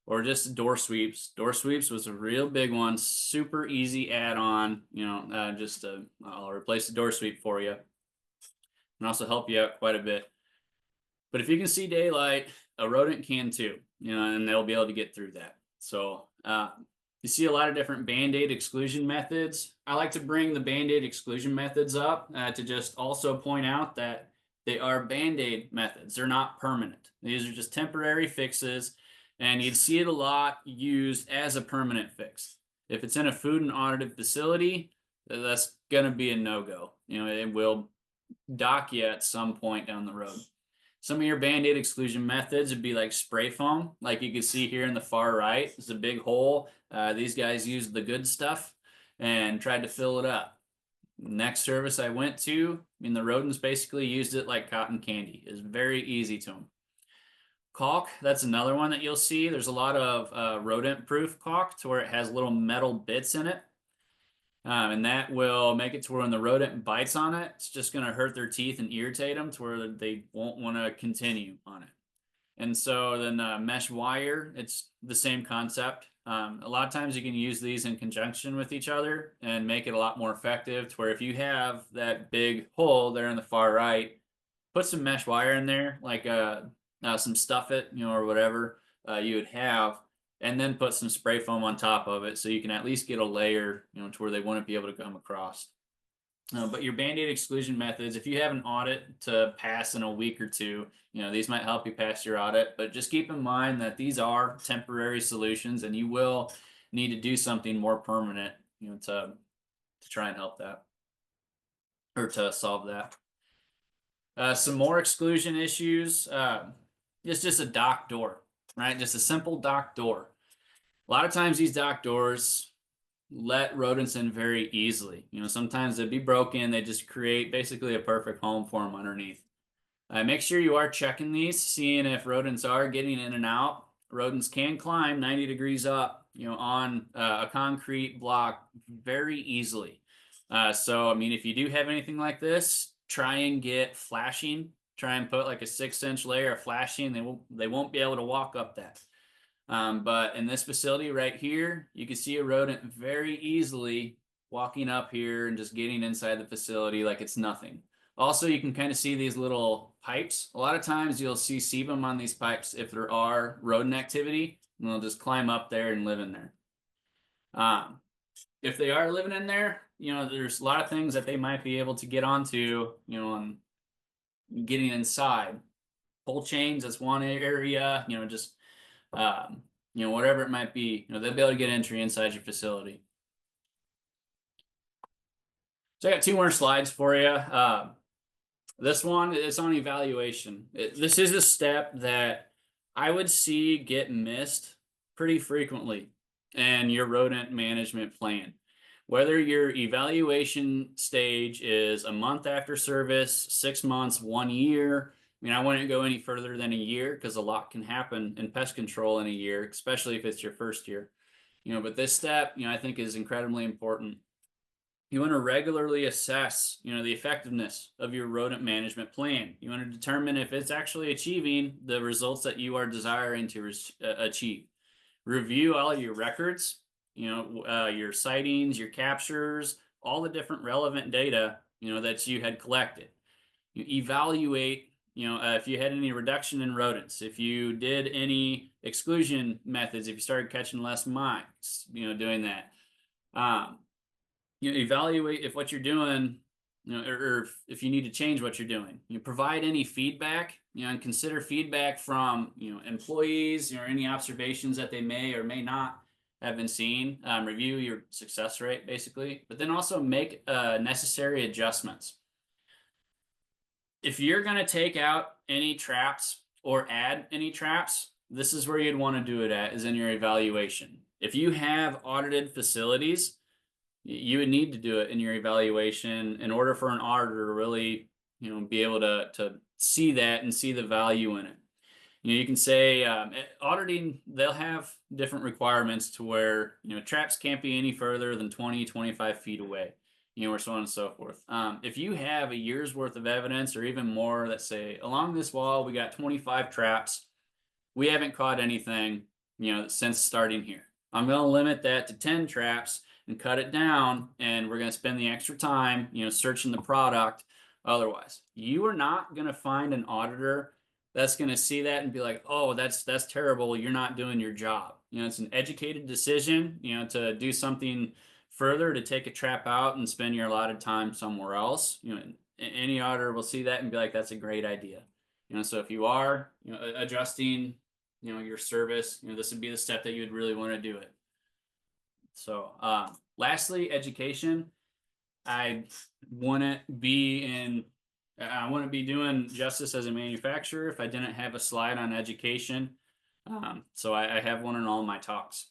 or just door sweeps. Door sweeps was a real big one, super easy add-on, I'll replace the door sweep for you and also help you out quite a bit. But if you can see daylight, a rodent can too, and they'll be able to get through that. So, you see a lot of different Band-Aid exclusion methods. I like to bring the Band-Aid exclusion methods up to just also point out that they are Band-Aid methods. They're not permanent. These are just temporary fixes, and you'd see it a lot used as a permanent fix. If it's in a food and audited facility, that's going to be a no-go. It will dock you at some point down the road. Some of your Band-Aid exclusion methods would be like spray foam, like you can see here in the far right. It's a big hole. These guys used the good stuff and tried to fill it up. Next service I went to, the rodents basically used it like cotton candy. It's very easy to them. Caulk, that's another one that you'll see. There's a lot of rodent-proof caulk to where it has little metal bits in it. And that will make it to where when the rodent bites on it, it's just going to hurt their teeth and irritate them to where they won't want to continue on it. And so then mesh wire, it's the same concept. A lot of times you can use these in conjunction with each other and make it a lot more effective to where if you have that big hole there in the far right, put some mesh wire in there, like some stuff it, or whatever you would have, and then put some spray foam on top of it so you can at least get a layer, to where they wouldn't be able to come across. But your Band-Aid exclusion methods, if you have an audit to pass in a week or two, these might help you pass your audit, but just keep in mind that these are temporary solutions and you will need to do something more permanent, to try and help that. or to solve that. Some more exclusion issues. It's just a dock door, right? Just a simple dock door. A lot of times these dock doors let rodents in very easily. Sometimes they'd be broken. They just create basically a perfect home for them underneath. Make sure you are checking these, seeing if rodents are getting in and out. Rodents can climb 90 degrees up, on a concrete block very easily. So, I mean, if you do have anything like this, try and get flashing. Try and put like a 6-inch layer of flashing. They won't be able to walk up that. But in this facility right here, you can see a rodent very easily walking up here and just getting inside the facility like it's nothing. Also, you can kind of see these little pipes. A lot of times you'll see sebum on these pipes if there are rodent activity, and they'll just climb up there and live in there. If they are living in there, there's a lot of things that they might be able to get onto, and getting inside. Pull chains, that's one area, just whatever it might be, they'll be able to get entry inside your facility. So I got 2 more slides for you. This one is on evaluation. This is a step that I would see get missed pretty frequently in your rodent management plan. Whether your evaluation stage is a month after service, 6 months, 1 year, I mean, I wouldn't go any further than a year because a lot can happen in pest control in a year, especially if it's your first year. But this step, I think is incredibly important. You want to regularly assess, the effectiveness of your rodent management plan. You want to determine if it's actually achieving the results that you are desiring to achieve. Review all of your records, your sightings, your captures, all the different relevant data, that you had collected. You evaluate, if you had any reduction in rodents, if you did any exclusion methods, if you started catching less mice, doing that. Evaluate if what you're doing, or if you need to change what you're doing. You provide any feedback, and consider feedback from, employees, or any observations that they may or may not have been seen. Review your success rate, basically, but then also make necessary adjustments. If you're going to take out any traps or add any traps, this is where you'd want to do it at, is in your evaluation. If you have audited facilities, you would need to do it in your evaluation in order for an auditor to really, be able to see that and see the value in it. You can say auditing, they'll have different requirements to where, traps can't be any further than 20, 25 feet away, or so on and so forth. If you have a year's worth of evidence or even more that say along this wall, we got 25 traps, we haven't caught anything, since starting here. I'm going to limit that to 10 traps and cut it down, and we're going to spend the extra time, searching the product. Otherwise, you are not going to find an auditor that's going to see that and be like, oh, that's terrible, you're not doing your job. It's an educated decision, to do something further, to take a trap out and spend your allotted time somewhere else. Any auditor will see that and be like, that's a great idea. So if you are, adjusting, your service, this would be the step that you would really want to do it. So, lastly, education. I wouldn't be doing justice as a manufacturer if I didn't have a slide on education. So I have one in all my talks.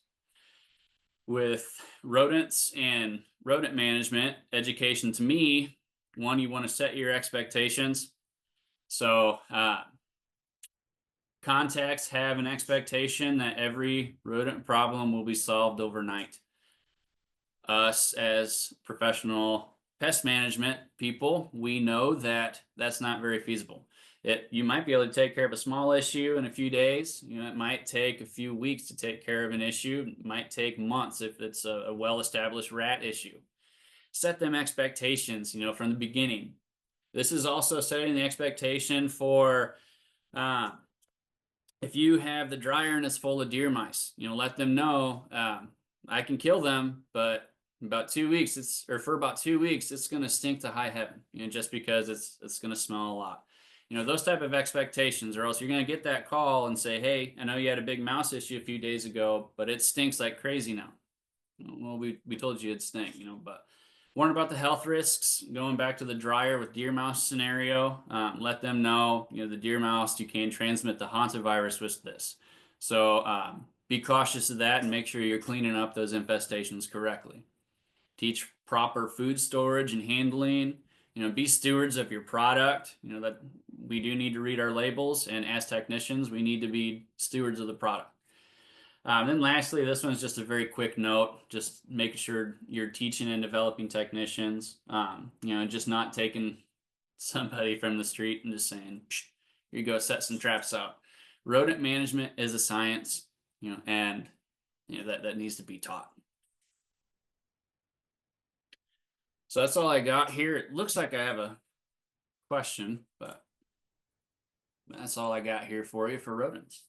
With rodents and rodent management, education to me, one, you want to set your expectations. So, contacts have an expectation that every rodent problem will be solved overnight. Us as professional pest management people, we know that that's not very feasible. You might be able to take care of a small issue in a few days. It might take a few weeks to take care of an issue. It might take months if it's a well-established rat issue. Set them expectations, from the beginning. This is also setting the expectation for if you have the dryer and it's full of deer mice, let them know I can kill them, but about 2 weeks, for about 2 weeks, it's going to stink to high heaven, just because it's going to smell a lot. Those type of expectations, or else you're going to get that call and say, hey, I know you had a big mouse issue a few days ago, but it stinks like crazy now. Well, we told you it'd stink, but warn about the health risks. Going back to the dryer with deer mouse scenario, let them know, the deer mouse, you can transmit the hantavirus with this. So be cautious of that and make sure you're cleaning up those infestations correctly. Teach proper food storage and handling. Be stewards of your product. That we do need to read our labels, and as technicians, we need to be stewards of the product. Then lastly, this one's just a very quick note, just making sure you're teaching and developing technicians, just not taking somebody from the street and just saying, here you go, set some traps out. Rodent management is a science, and that needs to be taught. So that's all I got here. It looks like I have a question, but that's all I got here for you for rodents.